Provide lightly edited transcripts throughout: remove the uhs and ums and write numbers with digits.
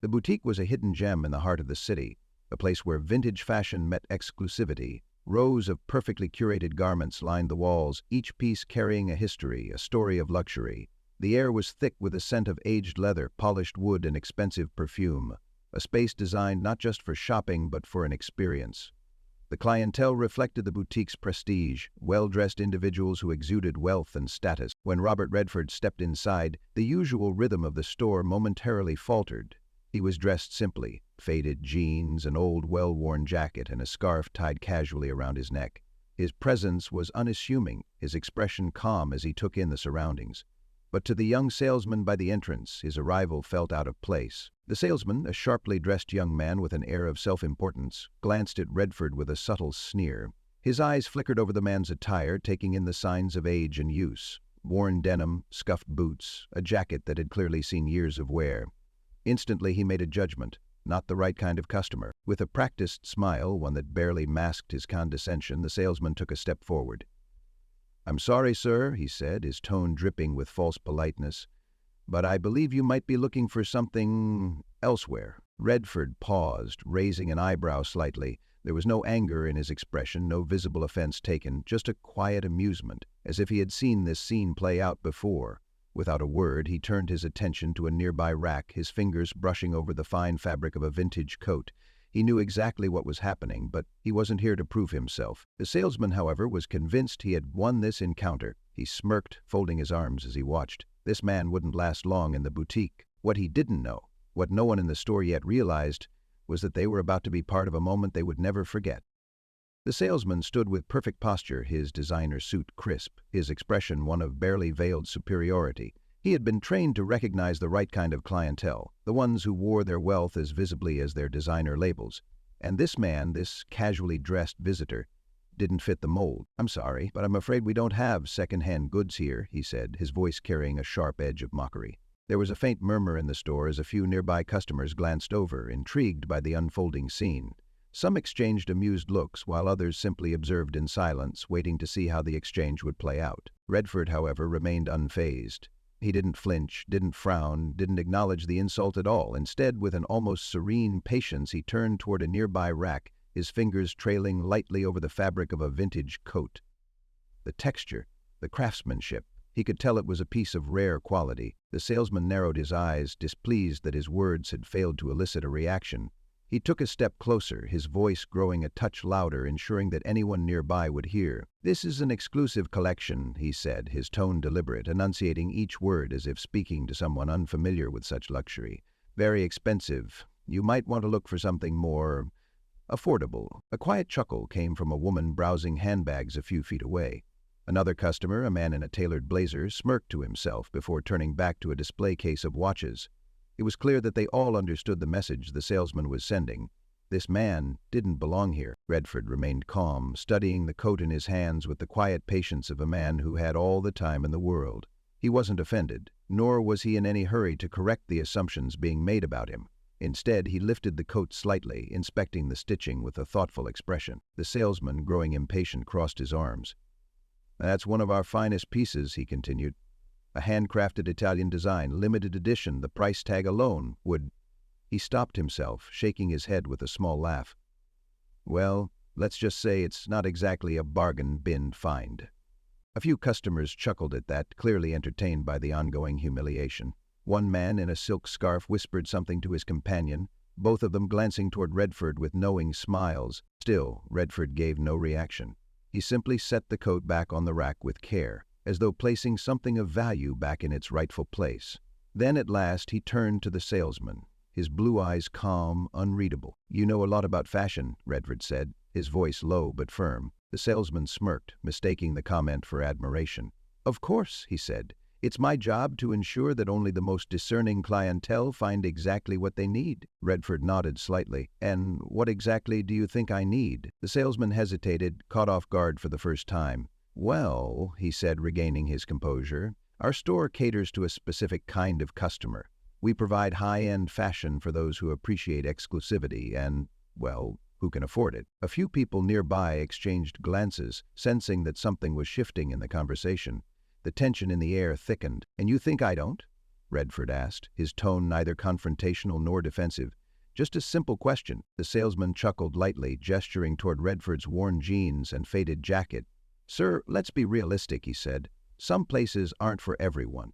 The boutique was a hidden gem in the heart of the city, a place where vintage fashion met exclusivity. Rows of perfectly curated garments lined the walls, each piece carrying a history, a story of luxury. The air was thick with a scent of aged leather, polished wood, and expensive perfume, a space designed not just for shopping but for an experience. The clientele reflected the boutique's prestige, well-dressed individuals who exuded wealth and status. When Robert Redford stepped inside, the usual rhythm of the store momentarily faltered. He was dressed simply, faded jeans, an old well-worn jacket, and a scarf tied casually around his neck. His presence was unassuming, his expression calm as he took in the surroundings. But to the young salesman by the entrance, his arrival felt out of place. The salesman, a sharply dressed young man with an air of self-importance, glanced at Redford with a subtle sneer. His eyes flickered over the man's attire, taking in the signs of age and use. Worn denim, scuffed boots, a jacket that had clearly seen years of wear. Instantly he made a judgment, not the right kind of customer. With a practiced smile, one that barely masked his condescension, the salesman took a step forward. "I'm sorry, sir," he said, his tone dripping with false politeness, "but I believe you might be looking for something elsewhere." Redford paused, raising an eyebrow slightly. There was no anger in his expression, no visible offense taken, just a quiet amusement, as if he had seen this scene play out before. Without a word, he turned his attention to a nearby rack, his fingers brushing over the fine fabric of a vintage coat. He knew exactly what was happening, but he wasn't here to prove himself. The salesman, however, was convinced he had won this encounter. He smirked, folding his arms as he watched. This man wouldn't last long in the boutique. What he didn't know, what no one in the store yet realized, was that they were about to be part of a moment they would never forget. The salesman stood with perfect posture, his designer suit crisp, his expression one of barely veiled superiority. He had been trained to recognize the right kind of clientele, the ones who wore their wealth as visibly as their designer labels. And this man, this casually dressed visitor, didn't fit the mold. "I'm sorry, but I'm afraid we don't have second-hand goods here," he said, his voice carrying a sharp edge of mockery. There was a faint murmur in the store as a few nearby customers glanced over, intrigued by the unfolding scene. Some exchanged amused looks, while others simply observed in silence, waiting to see how the exchange would play out. Redford, however, remained unfazed. He didn't flinch, didn't frown, didn't acknowledge the insult at all. Instead, with an almost serene patience, he turned toward a nearby rack, his fingers trailing lightly over the fabric of a vintage coat. The texture, the craftsmanship, he could tell it was a piece of rare quality. The salesman narrowed his eyes, displeased that his words had failed to elicit a reaction. He took a step closer, his voice growing a touch louder, ensuring that anyone nearby would hear. "This is an exclusive collection," he said, his tone deliberate, enunciating each word as if speaking to someone unfamiliar with such luxury. "Very expensive. You might want to look for something more affordable." A quiet chuckle came from a woman browsing handbags a few feet away. Another customer, a man in a tailored blazer, smirked to himself before turning back to a display case of watches. It was clear that they all understood the message the salesman was sending. This man didn't belong here. Redford remained calm, studying the coat in his hands with the quiet patience of a man who had all the time in the world. He wasn't offended, nor was he in any hurry to correct the assumptions being made about him. Instead, he lifted the coat slightly, inspecting the stitching with a thoughtful expression. The salesman, growing impatient, crossed his arms. "That's one of our finest pieces," he continued. "A handcrafted Italian design, limited edition. The price tag alone would—" He stopped himself, shaking his head with a small laugh. "Well, let's just say it's not exactly a bargain bin find." A few customers chuckled at that, clearly entertained by the ongoing humiliation. One man in a silk scarf whispered something to his companion, both of them glancing toward Redford with knowing smiles. Still, Redford gave no reaction. He simply set the coat back on the rack with care, as though placing something of value back in its rightful place. Then at last he turned to the salesman, his blue eyes calm, unreadable. "You know a lot about fashion," Redford said, his voice low but firm. The salesman smirked, mistaking the comment for admiration. "Of course," he said. "It's my job to ensure that only the most discerning clientele find exactly what they need." Redford nodded slightly. "And what exactly do you think I need?" The salesman hesitated, caught off guard for the first time. "Well," he said, regaining his composure, "our store caters to a specific kind of customer. We provide high-end fashion for those who appreciate exclusivity and, well, who can afford it." A few people nearby exchanged glances, sensing that something was shifting in the conversation. The tension in the air thickened. "And you think I don't?" Redford asked, his tone neither confrontational nor defensive. Just a simple question. The salesman chuckled lightly, gesturing toward Redford's worn jeans and faded jacket. Sir, let's be realistic, he said. Some places aren't for everyone.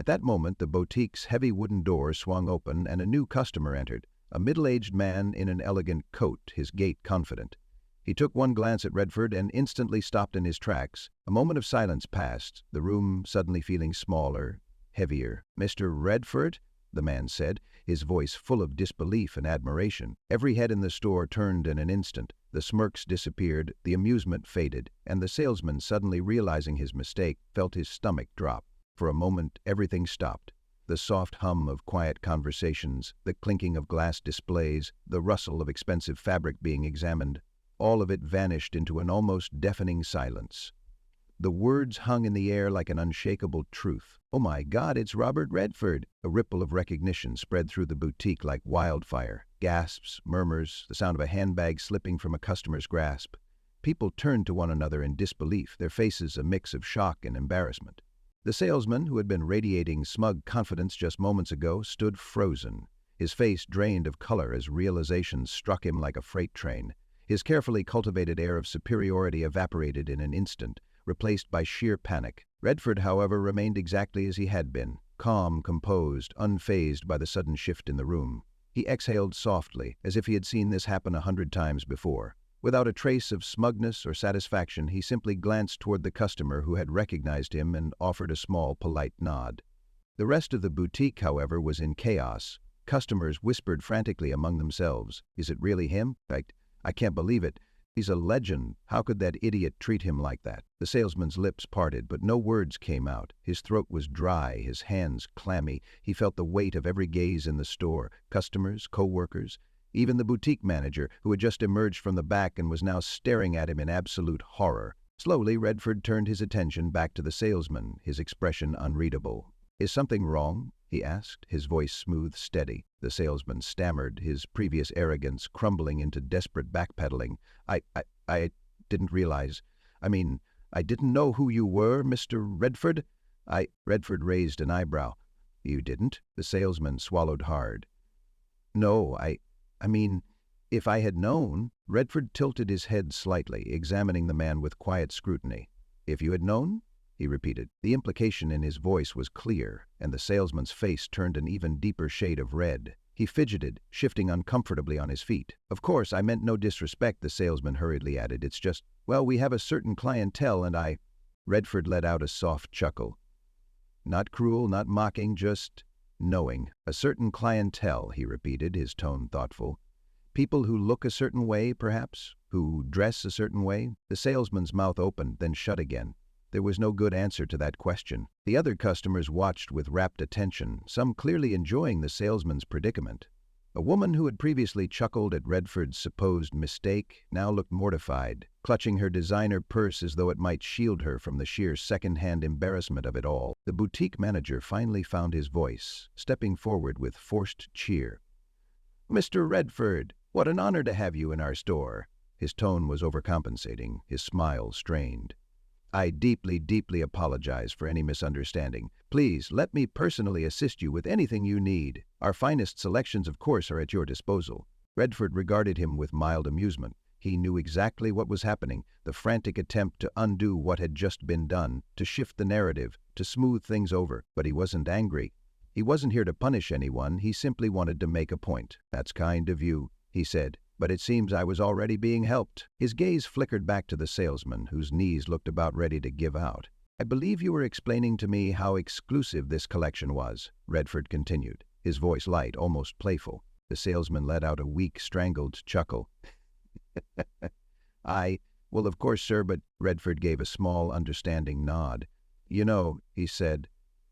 At that moment, the boutique's heavy wooden door swung open and a new customer entered, a middle-aged man in an elegant coat, his gait confident. He took one glance at Redford and instantly stopped in his tracks. A moment of silence passed, the room suddenly feeling smaller, heavier. Mr. Redford? The man said, his voice full of disbelief and admiration. Every head in the store turned in an instant. The smirks disappeared, the amusement faded, and the salesman, suddenly realizing his mistake, felt his stomach drop. For a moment, everything stopped. The soft hum of quiet conversations, the clinking of glass displays, the rustle of expensive fabric being examined, all of it vanished into an almost deafening silence. The words hung in the air like an unshakable truth. "Oh my God, it's Robert Redford!" A ripple of recognition spread through the boutique like wildfire. Gasps, murmurs, the sound of a handbag slipping from a customer's grasp. People turned to one another in disbelief, their faces a mix of shock and embarrassment. The salesman, who had been radiating smug confidence just moments ago, stood frozen, his face drained of color as realizations struck him like a freight train. His carefully cultivated air of superiority evaporated in an instant, replaced by sheer panic. Redford, however, remained exactly as he had been, calm, composed, unfazed by the sudden shift in the room. He exhaled softly, as if he had seen this happen 100 times before. Without a trace of smugness or satisfaction, he simply glanced toward the customer who had recognized him and offered a small, polite nod. The rest of the boutique, however, was in chaos. Customers whispered frantically among themselves. "Is it really him? I can't believe it. He's a legend. How could that idiot treat him like that?" The salesman's lips parted, but no words came out. His throat was dry, his hands clammy. He felt the weight of every gaze in the store, customers, co-workers, even the boutique manager, who had just emerged from the back and was now staring at him in absolute horror. Slowly, Redford turned his attention back to the salesman, his expression unreadable. "Is something wrong?" he asked, his voice smooth, steady. The salesman stammered, his previous arrogance crumbling into desperate backpedaling. I didn't realize. I didn't know who you were, Mr. Redford." Redford raised an eyebrow. "You didn't?" The salesman swallowed hard. "No, if I had known." Redford tilted his head slightly, examining the man with quiet scrutiny. "If you had known?" he repeated. The implication in his voice was clear, and the salesman's face turned an even deeper shade of red. He fidgeted, shifting uncomfortably on his feet. "Of course, I meant no disrespect," the salesman hurriedly added. "It's just, well, we have a certain clientele and I—" Redford let out a soft chuckle. Not cruel, not mocking, just knowing. "A certain clientele," he repeated, his tone thoughtful. "People who look a certain way, perhaps? Who dress a certain way?" The salesman's mouth opened, then shut again. There was no good answer to that question. The other customers watched with rapt attention, some clearly enjoying the salesman's predicament. A woman who had previously chuckled at Redford's supposed mistake now looked mortified, clutching her designer purse as though it might shield her from the sheer second-hand embarrassment of it all. The boutique manager finally found his voice, stepping forward with forced cheer. "Mr. Redford, what an honor to have you in our store." His tone was overcompensating, his smile strained. "I deeply, deeply apologize for any misunderstanding. Please, let me personally assist you with anything you need. Our finest selections, of course, are at your disposal." Redford regarded him with mild amusement. He knew exactly what was happening, the frantic attempt to undo what had just been done, to shift the narrative, to smooth things over. But he wasn't angry. He wasn't here to punish anyone, he simply wanted to make a point. "That's kind of you," he said. "But it seems I was already being helped." His gaze flickered back to the salesman, whose knees looked about ready to give out. "I believe you were explaining to me how exclusive this collection was," Redford continued, his voice light, almost playful. The salesman let out a weak, strangled chuckle. Well, of course, sir, but..." Redford gave a small, understanding nod. "You know," he said,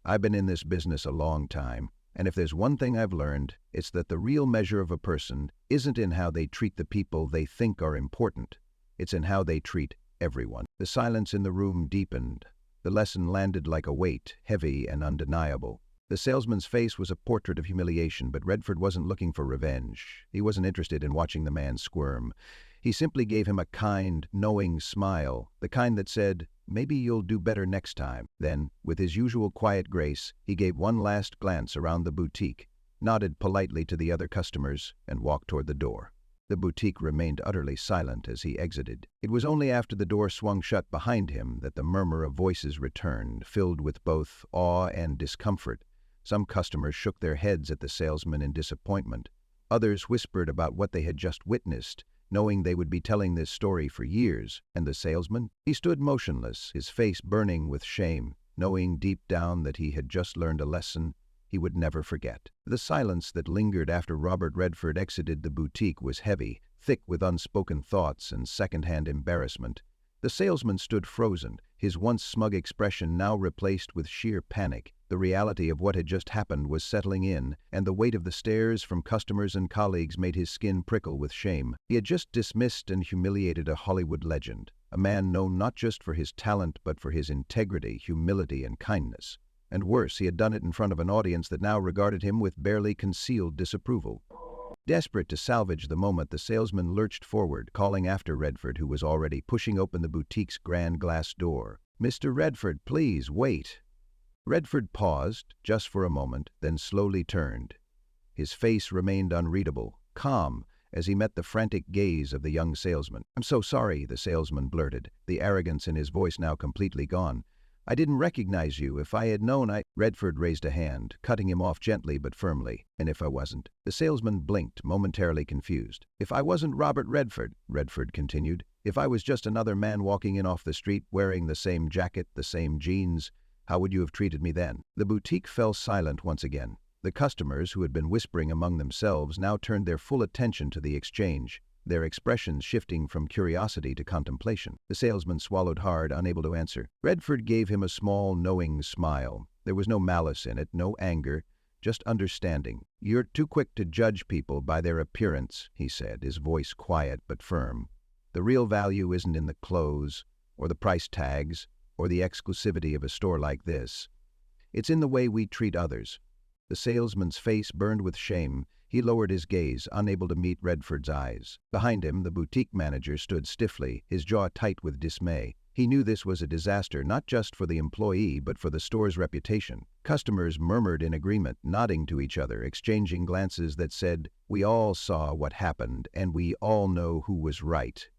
"I've been in this business a long time. And if there's one thing I've learned, it's that the real measure of a person isn't in how they treat the people they think are important. It's in how they treat everyone." The silence in the room deepened. The lesson landed like a weight, heavy and undeniable. The salesman's face was a portrait of humiliation, but Redford wasn't looking for revenge. He wasn't interested in watching the man squirm. He simply gave him a kind, knowing smile, the kind that said, Maybe you'll do better next time." Then, with his usual quiet grace, he gave one last glance around the boutique, nodded politely to the other customers, and walked toward the door. The boutique remained utterly silent as he exited. It was only after the door swung shut behind him that the murmur of voices returned, filled with both awe and discomfort. Some customers shook their heads at the salesman in disappointment. Others whispered about what they had just witnessed, knowing they would be telling this story for years. And the salesman? He stood motionless, his face burning with shame, knowing deep down that he had just learned a lesson he would never forget. The silence that lingered after Robert Redford exited the boutique was heavy, thick with unspoken thoughts and second-hand embarrassment. The salesman stood frozen, his once smug expression now replaced with sheer panic. The reality of what had just happened was settling in, and the weight of the stares from customers and colleagues made his skin prickle with shame. He had just dismissed and humiliated a Hollywood legend, a man known not just for his talent but for his integrity, humility, and kindness. And worse, he had done it in front of an audience that now regarded him with barely concealed disapproval. Desperate to salvage the moment, the salesman lurched forward, calling after Redford, who was already pushing open the boutique's grand glass door. "Mr. Redford, please, wait." Redford paused, just for a moment, then slowly turned. His face remained unreadable, calm, as he met the frantic gaze of the young salesman. "I'm so sorry," the salesman blurted, the arrogance in his voice now completely gone. "I didn't recognize you. If I had known Redford raised a hand, cutting him off gently but firmly. "And if I wasn't?" The salesman blinked, momentarily confused. "If I wasn't Robert Redford," Redford continued, "if I was just another man walking in off the street wearing the same jacket, the same jeans, how would you have treated me then?" The boutique fell silent once again. The customers, who had been whispering among themselves, now turned their full attention to the exchange, their expressions shifting from curiosity to contemplation. The salesman swallowed hard, unable to answer. Redford gave him a small, knowing smile. There was no malice in it, no anger, just understanding. "You're too quick to judge people by their appearance," he said, his voice quiet but firm. "The real value isn't in the clothes, or the price tags, or the exclusivity of a store like this. It's in the way we treat others." The salesman's face burned with shame. He lowered his gaze, unable to meet Redford's eyes. Behind him, the boutique manager stood stiffly, his jaw tight with dismay. He knew this was a disaster, not just for the employee, but for the store's reputation. Customers murmured in agreement, nodding to each other, exchanging glances that said, "We all saw what happened, and we all know who was right."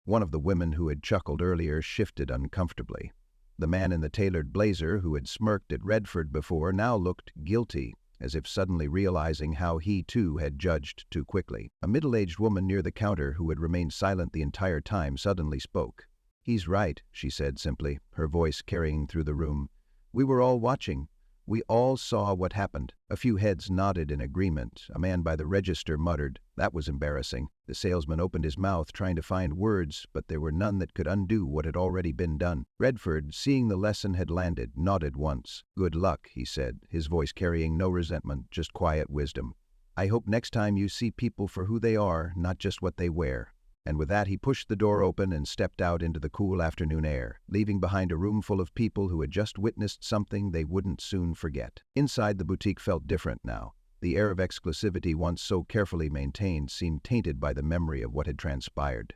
One of the women who had chuckled earlier shifted uncomfortably. The man in the tailored blazer, who had smirked at Redford before, now looked guilty, as if suddenly realizing how he too had judged too quickly. A middle-aged woman near the counter, who had remained silent the entire time, suddenly spoke. "He's right," she said simply, her voice carrying through the room. "We were all watching. We all saw what happened." A few heads nodded in agreement. A man by the register muttered, "That was embarrassing." The salesman opened his mouth, trying to find words, but there were none that could undo what had already been done. Redford, seeing the lesson had landed, nodded once. "Good luck," he said, his voice carrying no resentment, just quiet wisdom. "I hope next time you see people for who they are, not just what they wear." And with that, he pushed the door open and stepped out into the cool afternoon air, leaving behind a room full of people who had just witnessed something they wouldn't soon forget. Inside, the boutique felt different now. The air of exclusivity once so carefully maintained seemed tainted by the memory of what had transpired.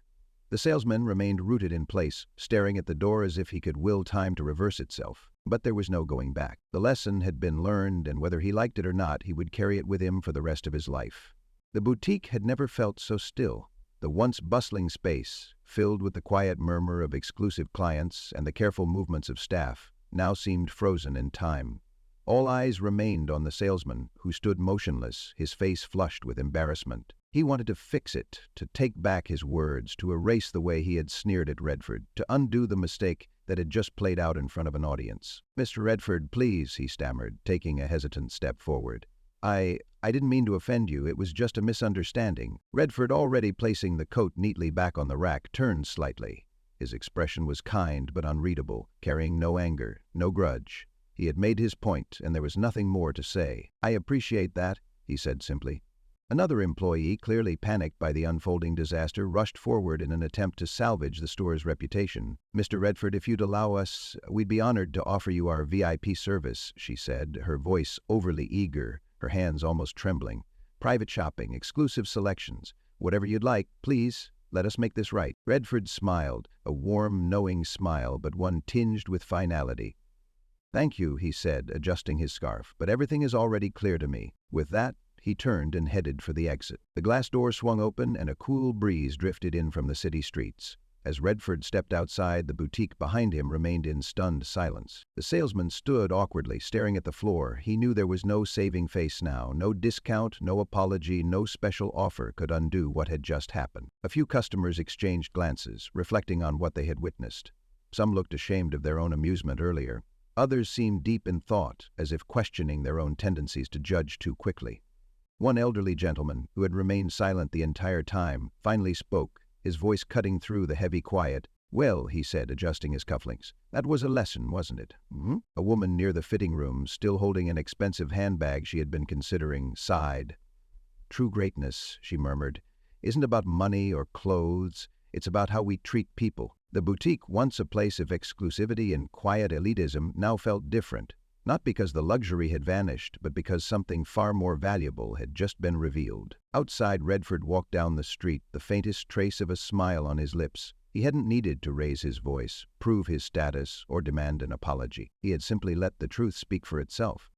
The salesman remained rooted in place, staring at the door as if he could will time to reverse itself. But there was no going back. The lesson had been learned, and whether he liked it or not, he would carry it with him for the rest of his life. The boutique had never felt so still. The once bustling space, filled with the quiet murmur of exclusive clients and the careful movements of staff, now seemed frozen in time. All eyes remained on the salesman, who stood motionless, his face flushed with embarrassment. He wanted to fix it, to take back his words, to erase the way he had sneered at Redford, to undo the mistake that had just played out in front of an audience. "Mr. Redford, please," he stammered, taking a hesitant step forward. I didn't mean to offend you, it was just a misunderstanding." Redford, already placing the coat neatly back on the rack, turned slightly. His expression was kind but unreadable, carrying no anger, no grudge. He had made his point, and there was nothing more to say. "I appreciate that," he said simply. Another employee, clearly panicked by the unfolding disaster, rushed forward in an attempt to salvage the store's reputation. "Mr. Redford, if you'd allow us, we'd be honored to offer you our VIP service," she said, her voice overly eager, her hands almost trembling. "Private shopping, exclusive selections, whatever you'd like, please. Let us make this right." Redford smiled, a warm, knowing smile, but one tinged with finality. "Thank you," he said, adjusting his scarf, "but everything is already clear to me." With that, he turned and headed for the exit. The glass door swung open and a cool breeze drifted in from the city streets. As Redford stepped outside, the boutique behind him remained in stunned silence. The salesman stood awkwardly, staring at the floor. He knew there was no saving face now. No discount, no apology, no special offer could undo what had just happened. A few customers exchanged glances, reflecting on what they had witnessed. Some looked ashamed of their own amusement earlier. Others seemed deep in thought, as if questioning their own tendencies to judge too quickly. One elderly gentleman, who had remained silent the entire time, finally spoke, his voice cutting through the heavy quiet. "Well," he said, adjusting his cufflinks, "that was a lesson, wasn't it?" A woman near the fitting room, still holding an expensive handbag she had been considering, sighed. "True greatness," she murmured, "isn't about money or clothes. It's about how we treat people." The boutique, once a place of exclusivity and quiet elitism, now felt different. Not because the luxury had vanished, but because something far more valuable had just been revealed. Outside, Redford walked down the street, the faintest trace of a smile on his lips. He hadn't needed to raise his voice, prove his status, or demand an apology. He had simply let the truth speak for itself.